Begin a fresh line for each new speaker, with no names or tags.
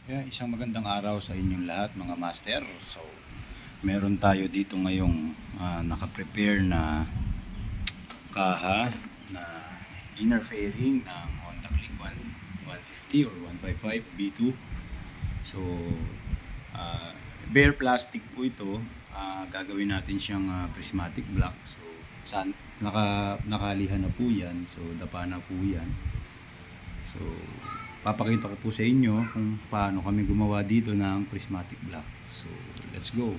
Yeah, isang magandang araw sa inyong lahat mga master. So, meron tayo dito ngayong naka-prepare na kaha na inner fairing ng Honda Click 150 or 155 B2. So, bare plastic po ito. Gagawin natin siyang prismatic block. So, nakalihan na po yan. So, dapa na po yan. So, papakita ko po sa inyo kung paano kami gumawa dito ng prismatic block. So, let's go!